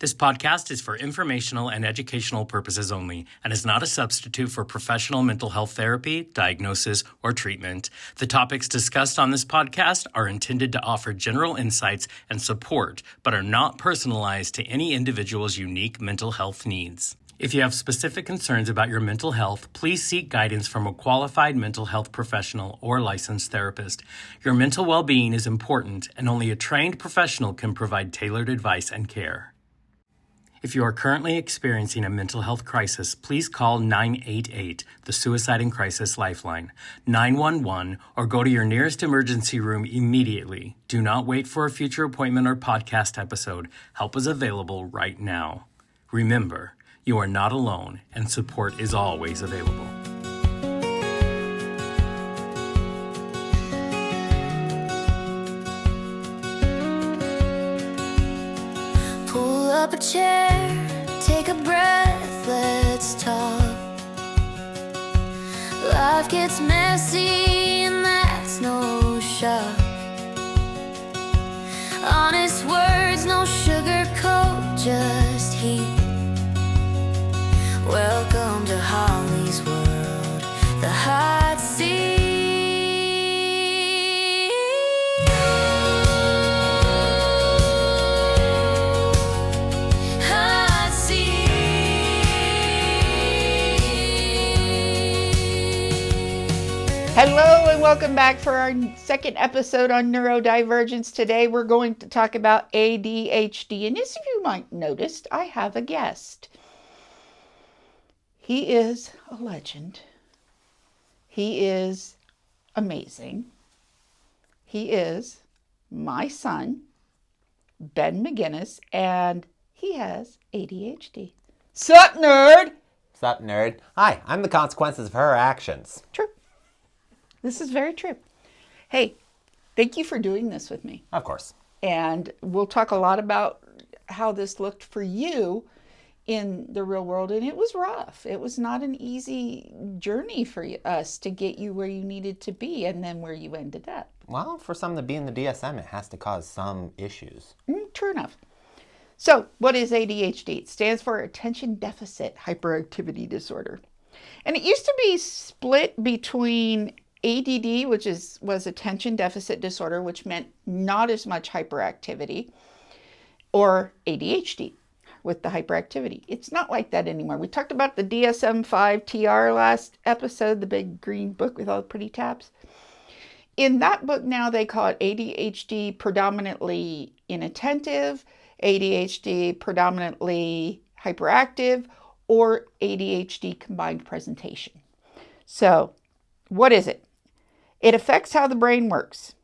This podcast is for informational and educational purposes only and is not a substitute for professional mental health therapy, diagnosis, or treatment. The topics discussed on this podcast are intended to offer general insights and support, but are not personalized to any individual's unique mental health needs. If you have specific concerns about your mental health, please seek guidance from a qualified mental health professional or licensed therapist. Your mental well-being is important, and only a trained professional can provide tailored advice and care. If you are currently experiencing a mental health crisis, please call 988, the Suicide and Crisis Lifeline, 911, or go to your nearest emergency room immediately. Do not wait for a future appointment or podcast episode. Help is available right now. Remember, you are not alone, and support is always available. Pull up a chair, take a breath, let's talk. Life gets messy and that's no shock. Honest words, no sugarcoat, just heat. Welcome to Holly's world, the hot seat. Hot seat. Hello and welcome back for our second episode on neurodivergence. Today we're going to talk about ADHD. And as you might notice, I have a guest. He is a legend. He is amazing. He is my son, Ben Meginniss, and he has ADHD. Sup, nerd? Sup, nerd? Hi, I'm the consequences of her actions. True. This is very true. Hey, thank you for doing this with me. Of course. And we'll talk a lot about how this looked for you in the real world. And it was rough. It was not an easy journey for us to get you where you needed to be and then where you ended up. Well, for some to be in the DSM, it has to cause some issues. True enough. So what is ADHD? It stands for Attention Deficit Hyperactivity Disorder. And it used to be split between ADD, which was attention deficit disorder, which meant not as much hyperactivity, or ADHD with the hyperactivity. It's not like that anymore. We talked about the DSM-5 TR last episode, the big green book with all the pretty tabs. In that book now, they call it ADHD predominantly inattentive, ADHD predominantly hyperactive, or ADHD combined presentation. So what is it? It affects how the brain works.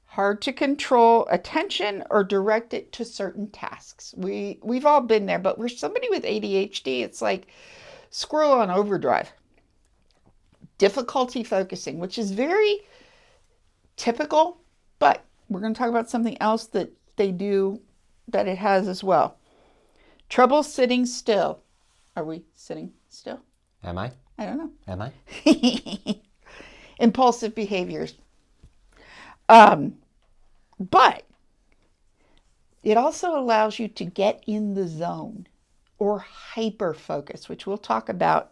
Hard to control attention or direct it to certain tasks. We've all been there, but we're somebody with ADHD, it's like squirrel on overdrive. Difficulty focusing, which is very typical, but we're going to talk about something else that they do that it has as well. Trouble sitting still. Are we sitting still? Am I? I don't know. Am I? Impulsive behaviors. But it also allows you to get in the zone or hyper focus, which we'll talk about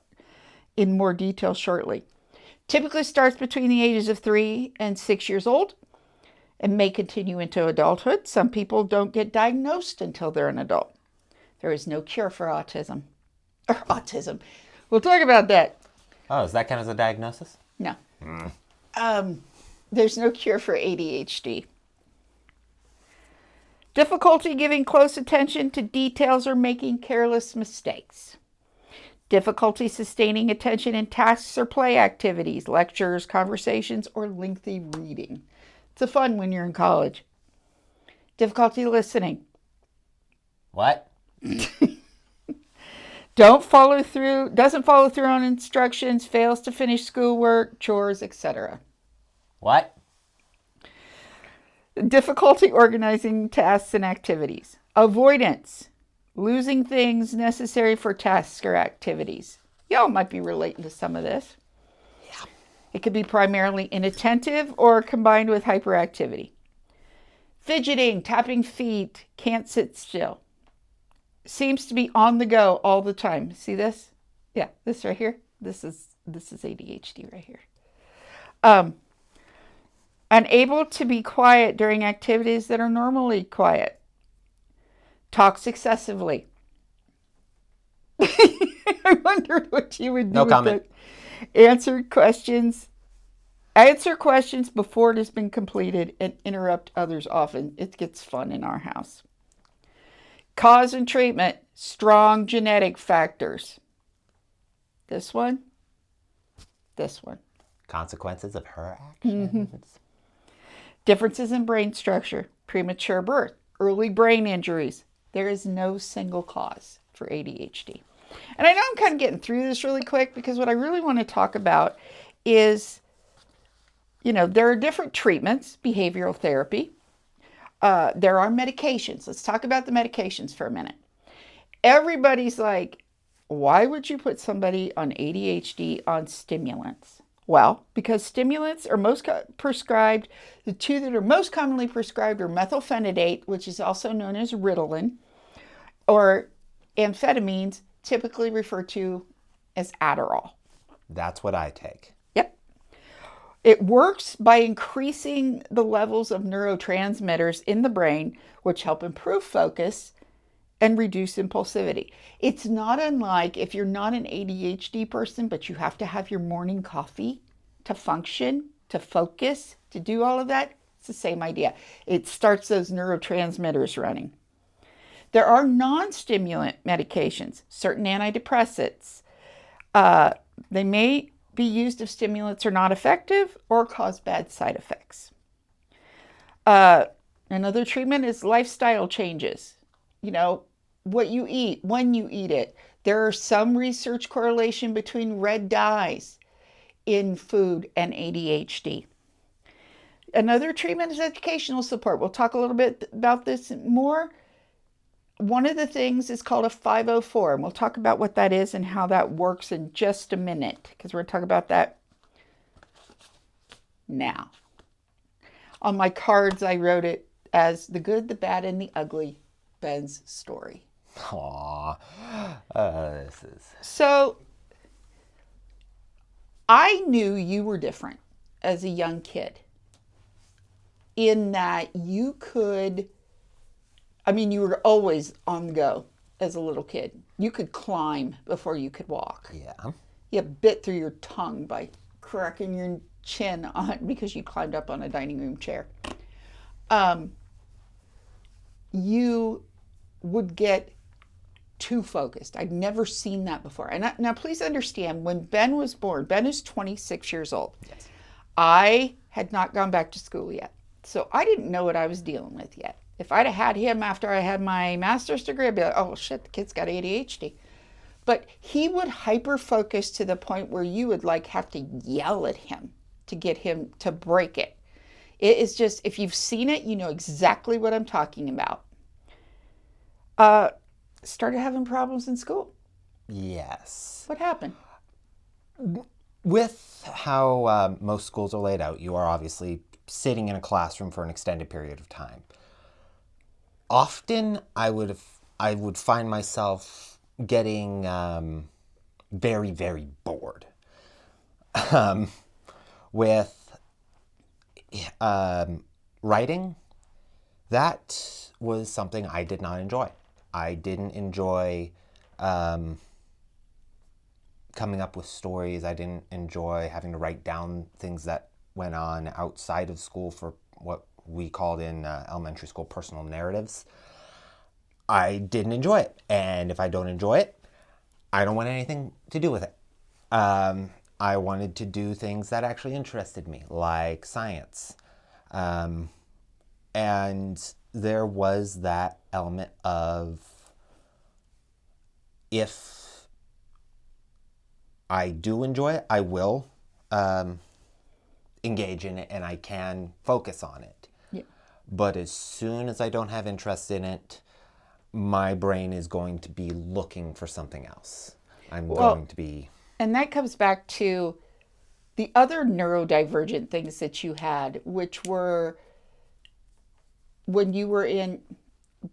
in more detail shortly. Typically starts between the ages of 3 and 6 years old and may continue into adulthood. Some people don't get diagnosed until they're an adult. There is no cure for autism. Or autism. We'll talk about that. Oh, does that count as a diagnosis? No. There's no cure for ADHD. Difficulty giving close attention to details or making careless mistakes. Difficulty sustaining attention in tasks or play activities, lectures, conversations, or lengthy reading. It's a fun when you're in college. Difficulty listening. What? Doesn't follow through on instructions, fails to finish schoolwork, chores, etc. What? Difficulty organizing tasks and activities. Avoidance. Losing things necessary for tasks or activities. Y'all might be relating to some of this. Yeah. It could be primarily inattentive or combined with hyperactivity. Fidgeting, tapping feet, can't sit still. seems to be on the go all the time. See this? Yeah, this right here. This is ADHD right here. Unable to be quiet during activities that are normally quiet. Talks excessively. I wondered what you would do No with comment. that. Answer questions before it has been completed and interrupt others often. It gets fun in our house. Cause and treatment, strong genetic factors. This one. Consequences of her actions. Differences in brain structure, premature birth, early brain injuries. There is no single cause for ADHD. And I know I'm kind of getting through this really quick because what I really want to talk about is, there are different treatments, behavioral therapy. There are medications. Let's talk about the medications for a minute. Everybody's like, why would you put somebody on ADHD on stimulants? Well, because stimulants are most prescribed. The two that are most commonly prescribed are methylphenidate, which is also known as Ritalin, or amphetamines, typically referred to as Adderall. That's what I take. Yep. It works by increasing the levels of neurotransmitters in the brain, which help improve focus and reduce impulsivity. It's not unlike if you're not an ADHD person, but you have to have your morning coffee to function, to focus, to do all of that. It's the same idea. It starts those neurotransmitters running. There are non-stimulant medications, certain antidepressants. They may be used if stimulants are not effective or cause bad side effects. Another treatment is lifestyle changes. What you eat, when you eat it. There are some research correlation between red dyes in food and ADHD. Another treatment is educational support. We'll talk a little bit about this more. One of the things is called a 504, and we'll talk about what that is and how that works in just a minute, because we're going to talk about that now. On my cards, I wrote it as the good, the bad, and the ugly, Ben's story. Aww. So, I knew you were different as a young kid in that you were always on the go as a little kid. You could climb before you could walk. Yeah. You bit through your tongue by cracking your chin on because you climbed up on a dining room chair. You would get too focused. I'd never seen that before. And now please understand, when Ben was born, Ben is 26 years old. Yes. I had not gone back to school yet. So I didn't know what I was dealing with yet. If I'd have had him after I had my master's degree, I'd be like, oh shit, the kid's got ADHD. But he would hyper-focus to the point where you would have to yell at him to get him to break it. It is just, if you've seen it, you know exactly what I'm talking about. Started having problems in school. Yes. What happened? With how most schools are laid out, you are obviously sitting in a classroom for an extended period of time. Often, I would find myself getting very, very bored with writing. That was something I did not enjoy. I didn't enjoy coming up with stories. I didn't enjoy having to write down things that went on outside of school for what we called in elementary school personal narratives. I didn't enjoy it. And if I don't enjoy it, I don't want anything to do with it. I wanted to do things that actually interested me, like science. And there was that element of, if I do enjoy it, I will engage in it and I can focus on it. Yeah. But as soon as I don't have interest in it, my brain is going to be looking for something else. I'm going to be... And that comes back to the other neurodivergent things that you had, which were when you were in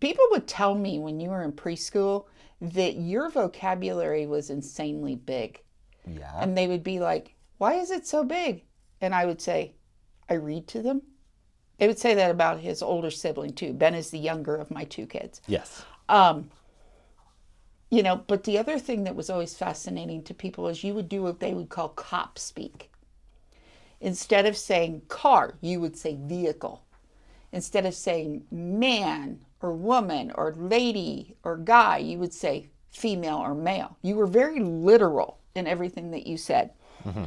people would tell me when you were in preschool that your vocabulary was insanely big. Yeah. And they would be like, why is it so big? And I would say, I read to them. They would say that about his older sibling too. Ben is the younger of my two kids. Yes. You know, but the other thing that was always fascinating to people is you would do what they would call cop speak. Instead of saying car, you would say vehicle. Instead of saying man or woman or lady or guy, you would say female or male. You were very literal in everything that you said. Mm-hmm.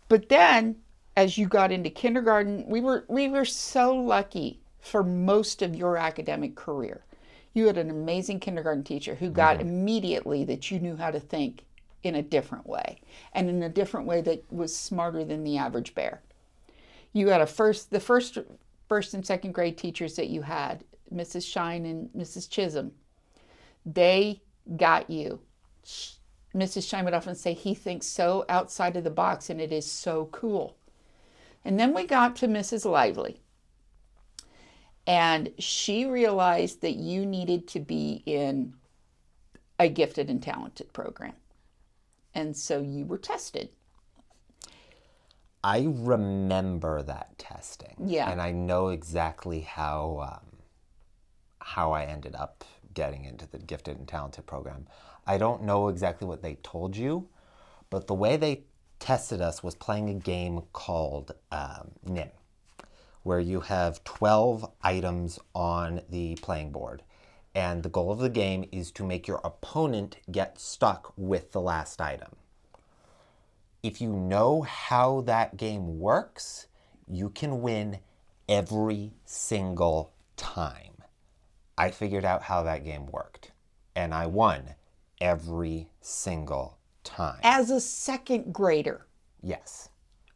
But then as you got into kindergarten, we were so lucky for most of your academic career. You had an amazing kindergarten teacher who got immediately that you knew how to think in a different way, and in a different way that was smarter than the average bear. You had the first and second grade teachers that you had, Mrs. Shine and Mrs. Chisholm. They got you. Mrs. Shine would often say, he thinks so outside of the box, and it is so cool. And then we got to Mrs. Lively. And she realized that you needed to be in a gifted and talented program. And so you were tested. I remember that testing. Yeah. And I know exactly how I ended up getting into the gifted and talented program. I don't know exactly what they told you, but the way they tested us was playing a game called NIM, where you have 12 items on the playing board. And the goal of the game is to make your opponent get stuck with the last item. If you know how that game works, you can win every single time. I figured out how that game worked, and I won every single time. As a second grader. Yes.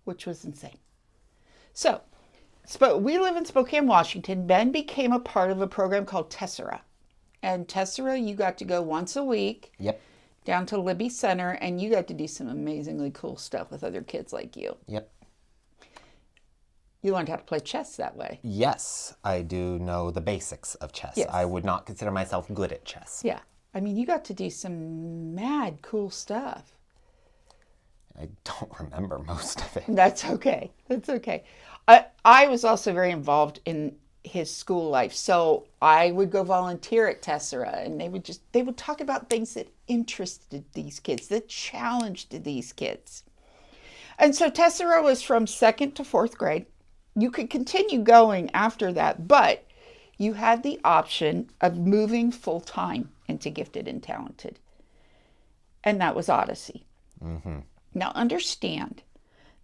Which was insane. So we live in Spokane, Washington. Ben became a part of a program called Tessera. And Tessera, you got to go once a week. Yep. Down to Libby Center, and you got to do some amazingly cool stuff with other kids like you. Yep. You learned how to play chess that way. Yes, I do know the basics of chess. Yes. I would not consider myself good at chess. Yeah. I mean, you got to do some mad cool stuff. I don't remember most of it. That's okay. That's okay. I was also very involved in his school life. So I would go volunteer at Tessera, and they would talk about things that interested these kids, that challenged these kids. And so Tessera was from 2nd to 4th grade. You could continue going after that, but you had the option of moving full time into gifted and talented. And that was Odyssey. Mm-hmm. Now understand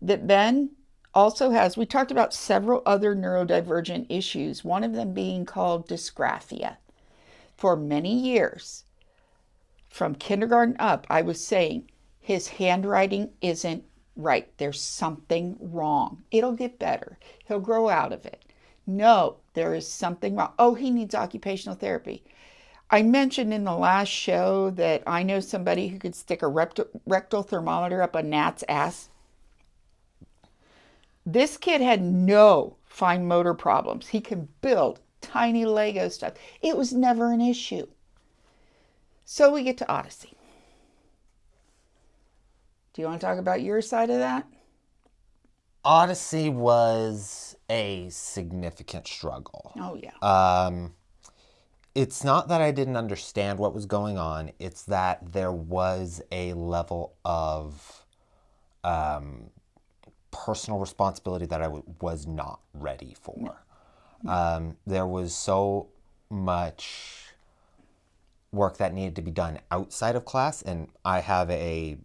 that Ben also has, we talked about several other neurodivergent issues, one of them being called dysgraphia. For many years, from kindergarten up, I was saying his handwriting isn't right. There's something wrong. It'll get better. He'll grow out of it. No, there is something wrong. Oh, he needs occupational therapy. I mentioned in the last show that I know somebody who could stick a rectal thermometer up a gnat's ass. This kid had no fine motor problems. He could build tiny Lego stuff. It was never an issue. So we get to Odyssey. Do you want to talk about your side of that? Odyssey was a significant struggle. Oh, yeah. It's not that I didn't understand what was going on. It's that there was a level of personal responsibility that I was not ready for. There was so much work that needed to be done outside of class, and I have a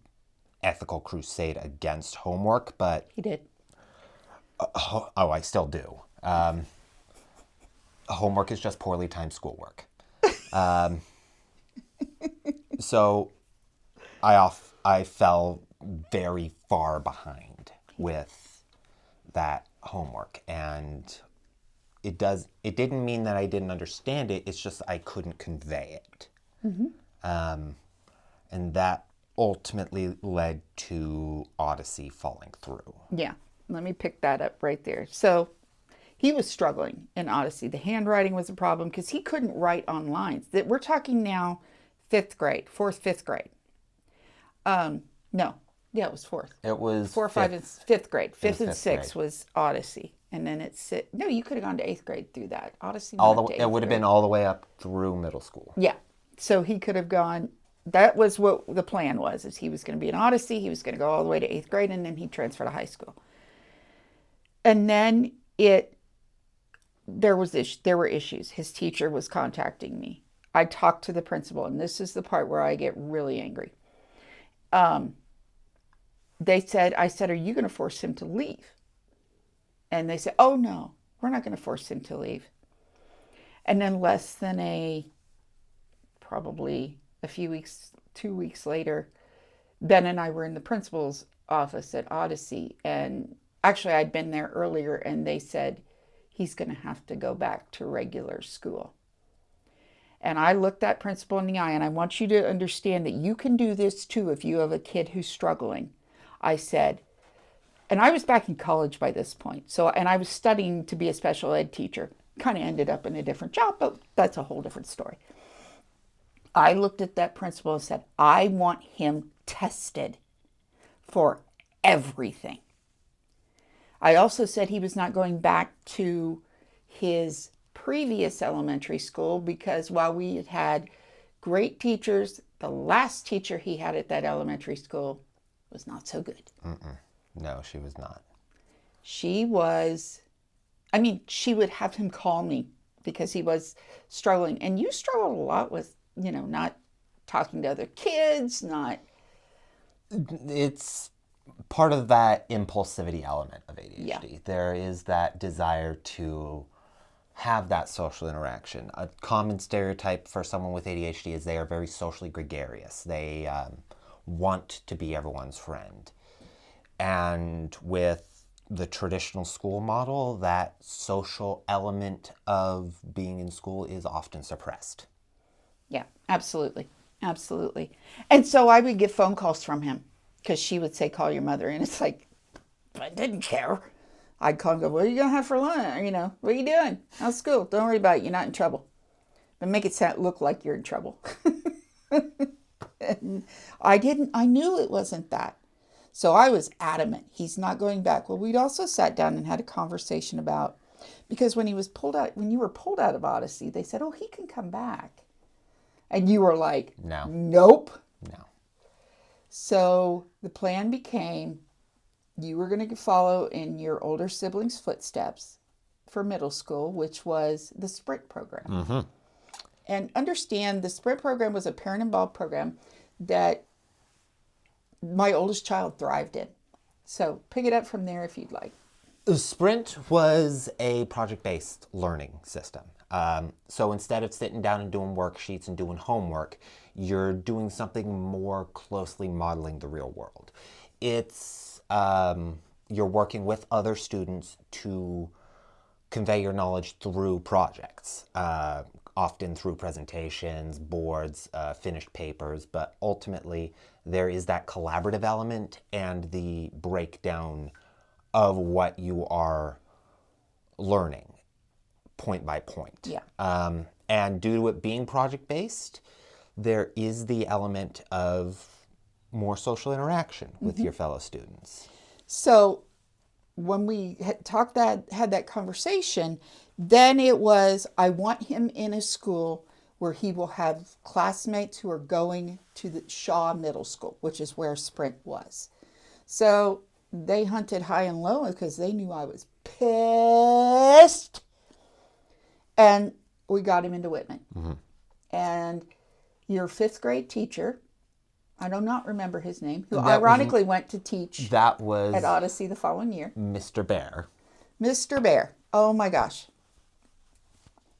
ethical crusade against homework, but... He did. Oh, I still do. Homework is just poorly timed schoolwork. So I fell very far behind with that homework, and it didn't mean that I didn't understand it. It's just I couldn't convey it. Mm-hmm. And that ultimately led to Odyssey falling through. Yeah. Let me pick that up right there. So He was struggling in Odyssey. The handwriting was a problem because he couldn't write on lines. That we're talking now 5th grade, 4th, 5th grade. No. Yeah, it was 4th. It was 4, 5, and 5th grade. 5th and fifth 6th grade. was Odyssey. And then it's... No, you could have gone to 8th grade through that. Odyssey all went the up to it 8th would have grade. been all the way up through middle school. Yeah. So he could have gone... That was what the plan was, is he was going to be in Odyssey. He was going to go all the way to 8th grade, and then he'd transfer to high school. And then there were issues. His teacher was contacting me. I talked to the principal, and this is the part where I get really angry. I said, are you going to force him to leave? And they said, oh no, we're not going to force him to leave. And then less than probably a few weeks, 2 weeks later, Ben and I were in the principal's office at Odyssey. And actually I'd been there earlier, and they said, he's going to have to go back to regular school. And I looked that principal in the eye, and I want you to understand that you can do this too if you have a kid who's struggling. I said, and I was back in college by this point. And I was studying to be a special ed teacher. Kind of ended up in a different job, but that's a whole different story. I looked at that principal and said, I want him tested for everything. I also said he was not going back to his previous elementary school because while we had had great teachers, the last teacher he had at that elementary school was not so good. No, she was not. She would have him call me because he was struggling. And you struggled a lot with, not talking to other kids, It's part of that impulsivity element of ADHD. Yeah. There is that desire to have that social interaction. A common stereotype for someone with ADHD is they are very socially gregarious. They want to be everyone's friend. And with the traditional school model, that social element of being in school is often suppressed. Yeah, absolutely. Absolutely. And so I would get phone calls from him because she would say, call your mother. And it's like, I didn't care. I'd call and go, what are you going to have for lunch? What are you doing? How's school? Don't worry about it. You're not in trouble. But make it look like you're in trouble. And I knew it wasn't that. So I was adamant. He's not going back. Well, we'd also sat down and had a conversation about, because when you were pulled out of Odyssey, they said, oh, he can come back. And you were like, No. Nope. No. So the plan became, you were going to follow in your older siblings' footsteps for middle school, which was the Sprint program. Mm-hmm. And understand the Sprint program was a parent-involved program that my oldest child thrived in. So pick it up from there if you'd like. Sprint was a project-based learning system. So instead of sitting down and doing worksheets and doing homework, you're doing something more closely modeling the real world. It's you're working with other students to convey your knowledge through projects, often through presentations, boards, finished papers, but ultimately there is that collaborative element and the breakdown of what you are learning point by point. Yeah. And due to it being project-based, there is the element of more social interaction with your fellow students. So when we had that conversation, then it was, I want him in a school where he will have classmates who are going to the Shaw Middle School, which is where Sprint was. So they hunted high and low because they knew I was pissed. And we got him into Whitman. Mm-hmm. And your 5th grade teacher, I do not remember his name, who ironically went to teach That was at Odyssey the following year. Mr. Bear. Mr. Bear. Oh my gosh.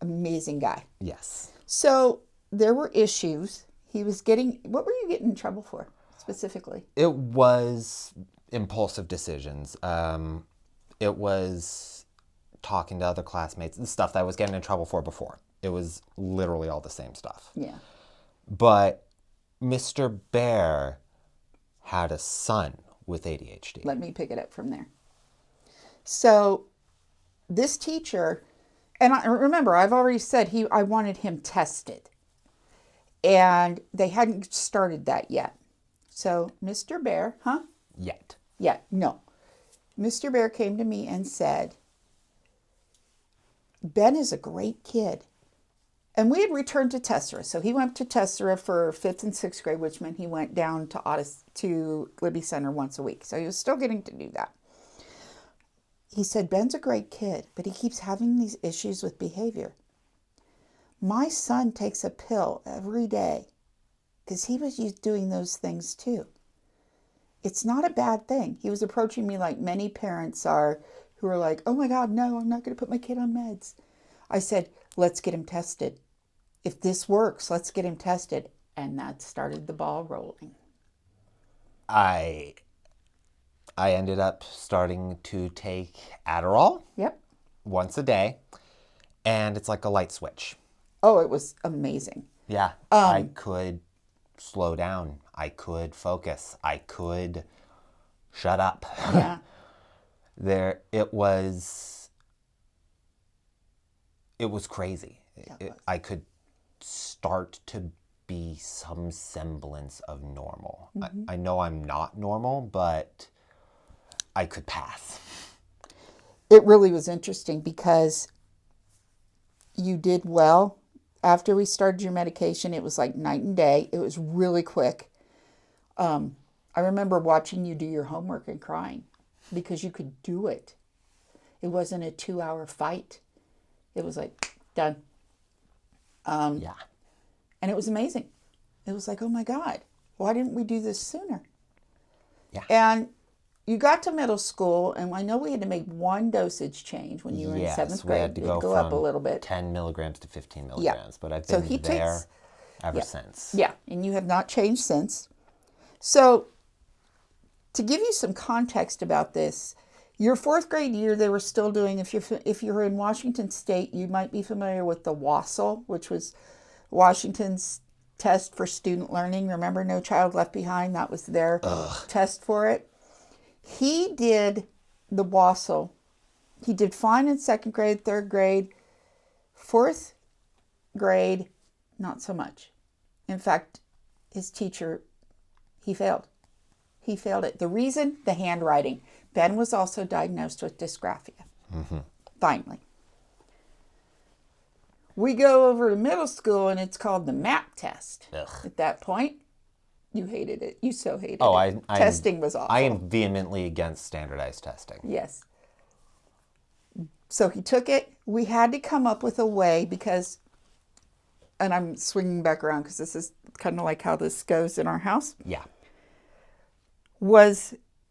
Amazing guy. Yes. So there were issues. He was getting, what were you getting in trouble for specifically? It was impulsive decisions. It was talking to other classmates, the stuff that I was getting in trouble for before. It was literally all the same stuff. Yeah. But Mr. Bear had a son with ADHD. Let me pick it up from there. So this teacher, and I remember I've already said I wanted him tested. And they hadn't started that yet. So Mr. Bear, Yet. Yeah, no. Mr. Bear came to me and said, Ben is a great kid. And we had returned to Tessera. So he went to Tessera for 5th and 6th grade, which meant he went down to Libby Center once a week. So he was still getting to do that. He said, Ben's a great kid, but he keeps having these issues with behavior. My son takes a pill every day because he was doing those things too. It's not a bad thing. He was approaching me like many parents are who are like, oh my God, no, I'm not going to put my kid on meds. I said, let's get him tested. If this works, let's get him tested. And that started the ball rolling. I ended up starting to take Adderall. Yep. Once a day. And it's like a light switch. Oh, it was amazing. Yeah. I could slow down. I could focus. I could shut up. Yeah. It was crazy. I could start to be some semblance of normal. Mm-hmm. I know I'm not normal, but I could pass. It really was interesting because you did well. After we started your medication, it was like night and day. It was really quick. I remember watching you do your homework and crying because you could do it. It wasn't a 2-hour fight. It was like, done. Yeah. And it was amazing. It was like, oh my God, why didn't we do this sooner? Yeah. And you got to middle school, and I know we had to make one dosage change when you were in 7th grade. We had to go up a little bit. 10 milligrams to 15 milligrams. Yeah. But I've been there ever yeah. since. Yeah, and you have not changed since. So to give you some context about this, your 4th grade year, they were still doing, if you're in Washington State, you might be familiar with the WASL, which was Washington's test for student learning. Remember No Child Left Behind? That was their test for it. He did the WASL. He did fine in 2nd grade, 3rd grade. 4th grade, not so much. In fact, his teacher, he failed. He failed it. The reason, the handwriting. Ben was also diagnosed with dysgraphia. Mm-hmm. Finally. We go over to middle school, and it's called the MAP test. Ugh. At that point, you hated it. You so hated it. Testing was awful. I am vehemently against standardized testing. Yes. So he took it. We had to come up with a way because, and I'm swinging back around because this is kind of like how this goes in our house. Yeah.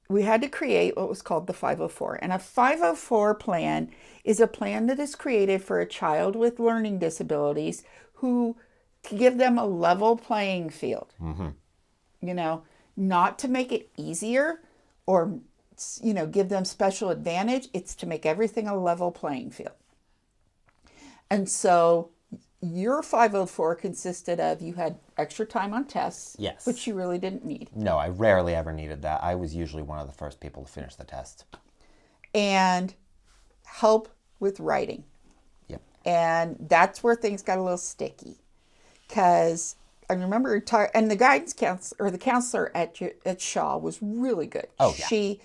We had to create what was called the 504. And a 504 plan is a plan that is created for a child with learning disabilities to give them a level playing field. Mm-hmm. Not to make it easier or, give them special advantage. It's to make everything a level playing field. And so your 504 consisted of, you had extra time on tests, yes, which you really didn't need. No, I rarely ever needed that. I was usually one of the first people to finish the test. And help with writing. Yep. And that's where things got a little sticky. Because I remember, and the guidance counselor, or the counselor at Shaw was really good. Oh, yeah.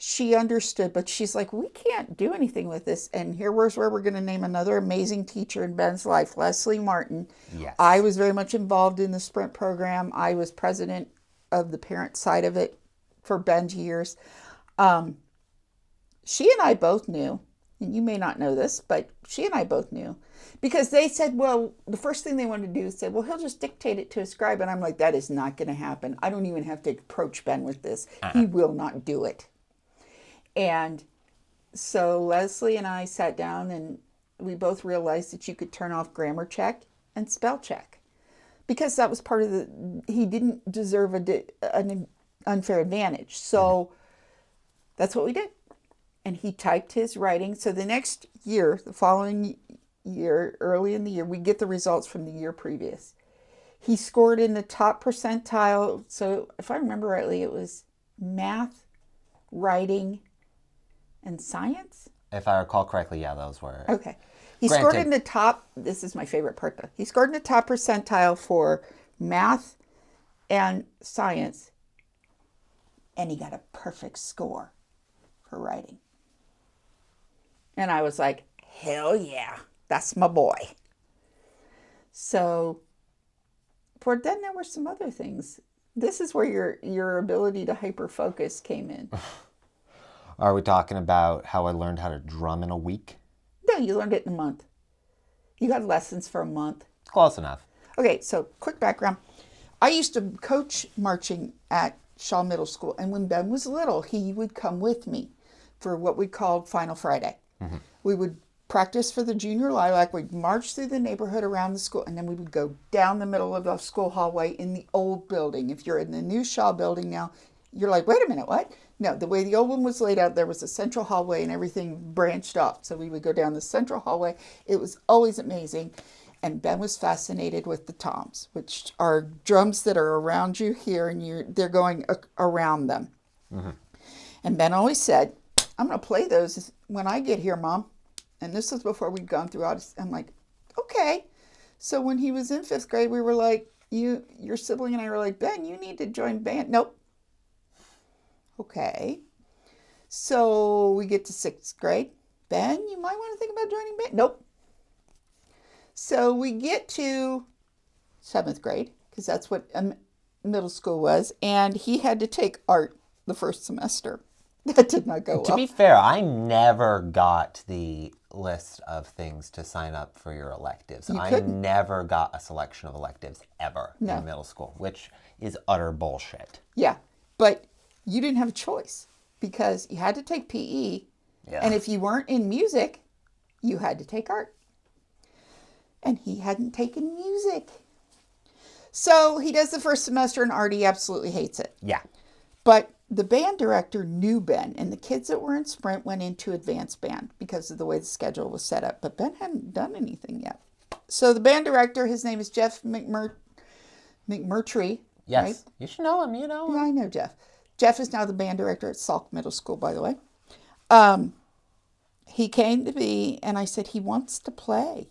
She understood, but she's like, we can't do anything with this. And here's where we're going to name another amazing teacher in Ben's life, Leslie Martin. Yes. I was very much involved in the Sprint program. I was president of the parent side of it for Ben's years. She and I both knew, and you may not know this, but she and I both knew. Because they said, well, the first thing they wanted to do is say, well, he'll just dictate it to a scribe. And I'm like, that is not going to happen. I don't even have to approach Ben with this. He will not do it. And so Leslie and I sat down and we both realized that you could turn off grammar check and spell check. Because that was part of he didn't deserve an unfair advantage. So that's what we did. And he typed his writing. So the next year, the following year, early in the year, we get the results from the year previous. He scored in the top percentile. So if I remember rightly, it was math, writing, and science. If I recall correctly, yeah, those were. Okay. He scored Granted. in the top, this is my favorite part though. He scored in the top percentile for math and science. And he got a perfect score for writing. And I was like, hell yeah, that's my boy. So, but then there were some other things. This is where your ability to hyper focus came in. Are we talking about how I learned how to drum in a week? No, you learned it in a month. You got lessons for a month. Close enough. Okay, so quick background. I used to coach marching at Shaw Middle School, and when Ben was little, he would come with me for what we called Final Friday. We would practice for the junior lilac. We'd march through the neighborhood around the school, and then we would go down the middle of the school hallway in the old building. If you're in the new Shaw building now, you're like, wait a minute, what? No, the way the old one was laid out, there was a central hallway and everything branched off. So we would go down the central hallway. It was always amazing. And Ben was fascinated with the toms, which are drums that are around you here, and they're going around them. And Ben always said, I'm going to play those when I get here, Mom. And this was before we'd gone through Odyssey. I'm like, okay. So when he was in 5th grade, we were like, your sibling and I were like, Ben, you need to join band. Nope. Okay. So we get to 6th grade. Ben, you might want to think about joining band. Nope. So we get to 7th grade, because that's what middle school was, and he had to take art the first semester. That did not go well. To be fair, I never got the list of things to sign up for your electives. I never got a selection of electives ever in middle school, which is utter bullshit. Yeah, but you didn't have a choice because you had to take PE, and if you weren't in music, you had to take art. And he hadn't taken music. So he does the first semester and Artie absolutely hates it. Yeah. But the band director knew Ben, and the kids that were in Sprint went into advanced band because of the way the schedule was set up. But Ben hadn't done anything yet. So the band director, his name is Jeff McMurtry. Yes. Right? You should know him, Yeah, I know Jeff. Jeff is now the band director at Salk Middle School, by the way. He came to me, and I said, he wants to play.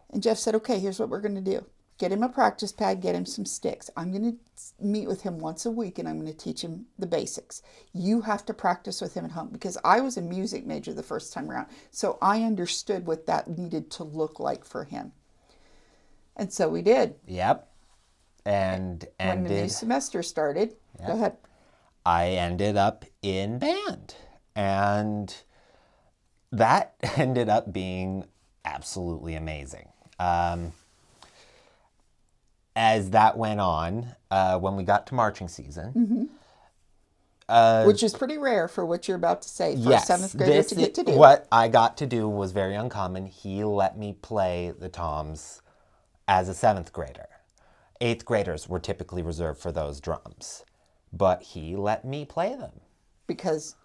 And Jeff said, okay, here's what we're going to do. Get him a practice pad, get him some sticks. I'm going to meet with him once a week, and I'm going to teach him the basics. You have to practice with him at home, because I was a music major the first time around. So I understood what that needed to look like for him. And so we did. Yep. And when the new semester started, go ahead. I ended up in band. And that ended up being absolutely amazing. As that went on, when we got to marching season, which is pretty rare for what you're about to say for a 7th grader to get to do. What I got to do was very uncommon. He let me play the toms as a 7th grader. 8th graders were typically reserved for those drums, but he let me play them. Because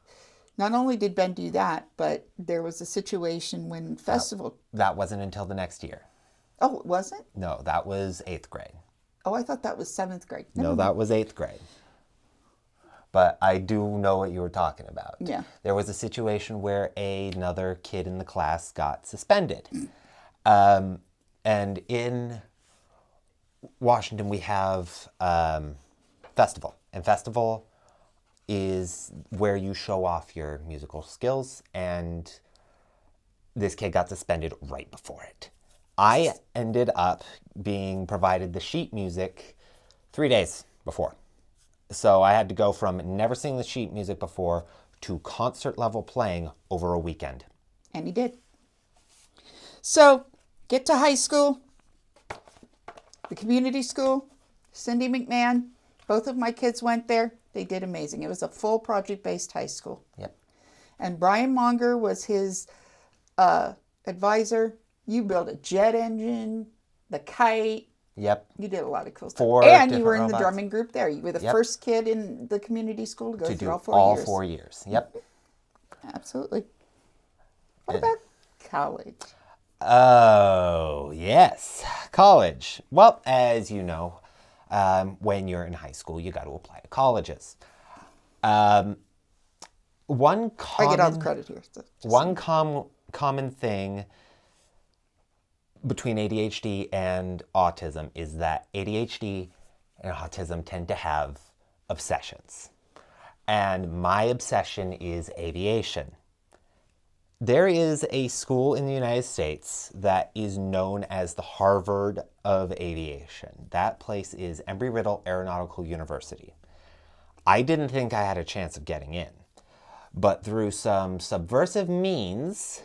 not only did Ben do that, but there was a situation when festival... That wasn't until the next year. Oh, it wasn't? No, that was 8th grade. Oh, I thought that was 7th grade. No, that was 8th grade. But I do know what you were talking about. Yeah. There was a situation where another kid in the class got suspended. And in Washington, we have festival. And festival is where you show off your musical skills. And this kid got suspended right before it. I ended up being provided the sheet music 3 days before. So I had to go from never seeing the sheet music before to concert level playing over a weekend. And he did. So, get to high school, the community school, Cindy McMahon, both of my kids went there. They did amazing. It was a full project-based high school. Yep. And Brian Monger was his advisor. You built a jet engine, the kite. Yep. You did a lot of cool stuff. 4 and you were in different the robots. drumming group there. You were the first kid in the community school to go through all 4 all years. 4 years. Yep. Absolutely. What about college? Oh, yes. College. Well, as you know, when you're in high school, you got to apply to colleges. One I get all the common, credit here. So one common thing between ADHD and autism is that ADHD and autism tend to have obsessions. And my obsession is aviation. There is a school in the United States that is known as the Harvard of Aviation. That place is Embry-Riddle Aeronautical University. I didn't think I had a chance of getting in, but through some subversive means,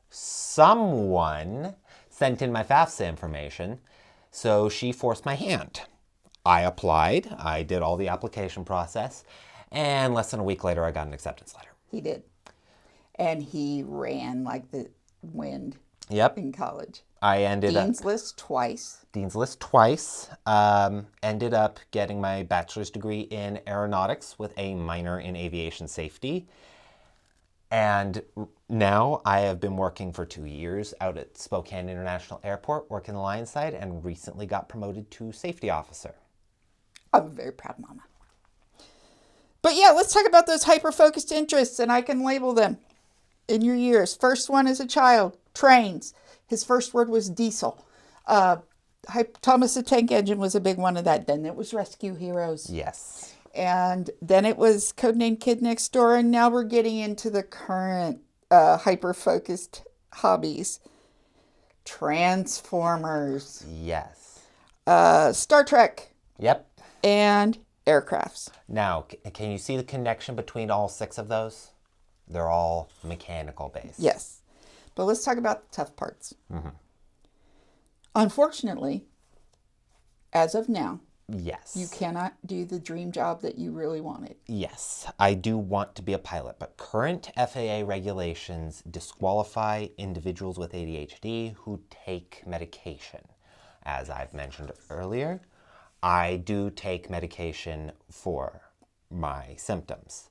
someone sent in my FAFSA information, so she forced my hand. I applied, I did all the application process, and less than a week later I got an acceptance letter. he did. And he ran like the wind Yep. in college. I ended up... Dean's List twice. Dean's List twice. Ended up getting my bachelor's degree in aeronautics with a minor in aviation safety. And now I have been working for 2 years out at Spokane International Airport, working the line side, and recently got promoted to safety officer. I'm a very proud mama. But yeah, let's talk about those hyper-focused interests, and I can label them in your years. First one as a child, trains. His first word was diesel. Thomas the Tank Engine was a big one of that. Then it was Rescue Heroes. Yes. And then it was Codename Kid Next Door. And now we're getting into the current hyper-focused hobbies. Transformers. Yes. Star Trek. Yep. And aircrafts. Now, can you see the connection between all 6 of those? They're all mechanical based. Yes. But let's talk about the tough parts. Unfortunately, as of now, Yes. you cannot do the dream job that you really wanted. Yes, I do want to be a pilot, but current FAA regulations disqualify individuals with ADHD who take medication. As I've mentioned earlier, I do take medication for my symptoms.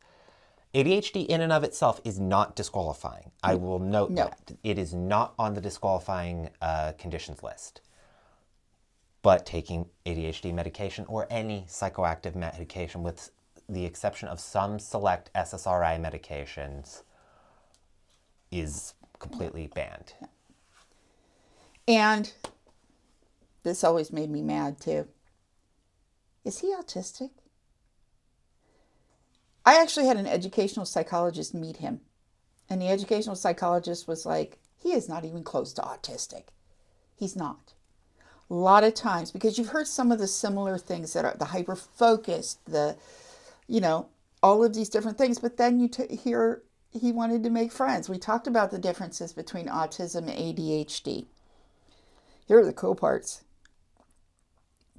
ADHD in and of itself is not disqualifying. I will note that. It is not on the disqualifying conditions list. But taking ADHD medication or any psychoactive medication, with the exception of some select SSRI medications, is completely banned. And this always made me mad too. Is he autistic? I actually had an educational psychologist meet him. And the educational psychologist was like, he is not even close to autistic. He's not. A lot of times, because you've heard some of the similar things that are the hyper-focused, all of these different things, but then you hear he wanted to make friends. We talked about the differences between autism and ADHD. Here are the cool parts.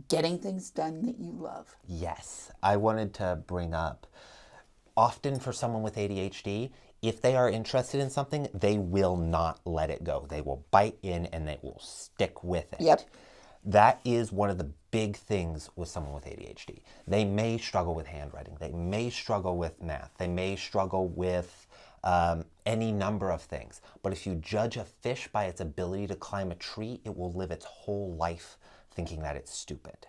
Getting things done that you love. Yes, I wanted to bring up, often for someone with ADHD, if they are interested in something, they will not let it go. They will bite in and they will stick with it. Yep. That is one of the big things with someone with ADHD. They may struggle with handwriting. They may struggle with math. They may struggle with any number of things. But if you judge a fish by its ability to climb a tree, it will live its whole life thinking that it's stupid.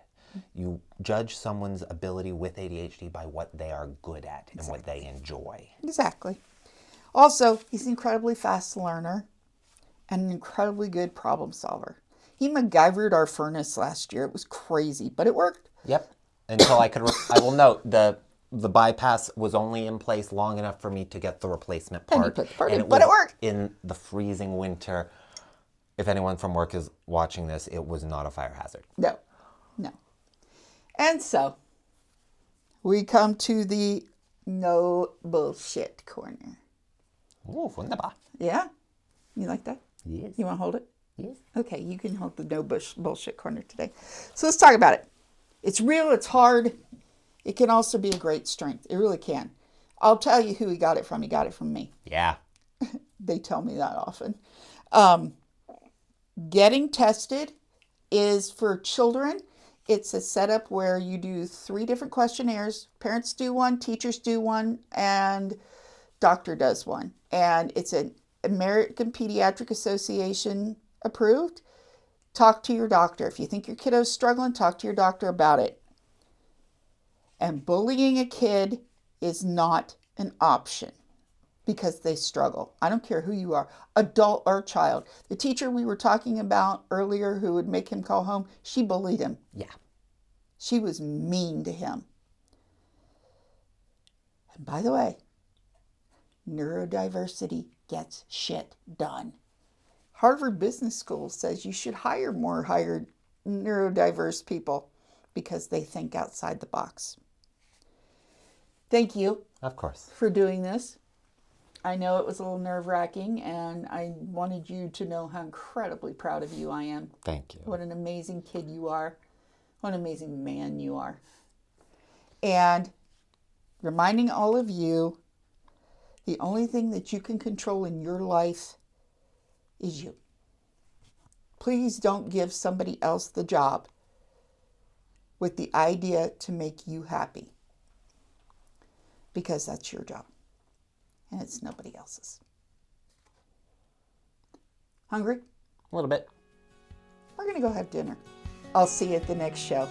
You judge someone's ability with ADHD by what they are good at and what they enjoy. Exactly. Also, he's an incredibly fast learner and an incredibly good problem solver. He MacGyvered our furnace last year. It was crazy, but it worked. Yep. Until I could, I will note the bypass was only in place long enough for me to get the replacement part. And you put the part in, it but was it worked. In the freezing winter. If anyone from work is watching this, it was not a fire hazard. No. And so, we come to the no bullshit corner. Oh, wunderbar. Yeah? You like that? Yes. You want to hold it? Yes. Okay, you can hold the no bullshit corner today. So let's talk about it. It's real, it's hard. It can also be a great strength. It really can. I'll tell you who he got it from. He got it from me. Yeah. They tell me that often. Getting tested is for children. It's a setup where you do 3 different questionnaires. Parents do one, teachers do one, and doctor does one. And it's an American Pediatric Association approved. Talk to your doctor. If you think your kiddo's struggling, talk to your doctor about it. And bullying a kid is not an option. because they struggle. I don't care who you are, adult or child. The teacher we were talking about earlier who would make him call home, she bullied him. Yeah. She was mean to him. And by the way, neurodiversity gets shit done. Harvard Business School says you should hire more neurodiverse people because they think outside the box. Thank you. Of course. For doing this. I know it was a little nerve-wracking, and I wanted you to know how incredibly proud of you I am. Thank you. What an amazing kid you are. What an amazing man you are. And reminding all of you, the only thing that you can control in your life is you. Please don't give somebody else the job with the idea to make you happy, because that's your job and it's nobody else's. Hungry? A little bit. We're going to go have dinner. I'll see you at the next show.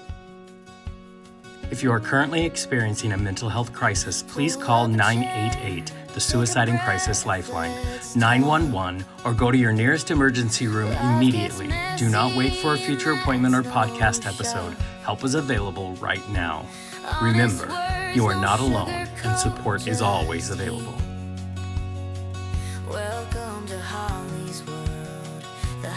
If you are currently experiencing a mental health crisis, please call 988, the Suicide and Crisis Lifeline, 911, or go to your nearest emergency room immediately. Do not wait for a future appointment or podcast episode. Help is available right now. Remember, you are not alone, and support is always available. Welcome to Holly's world. The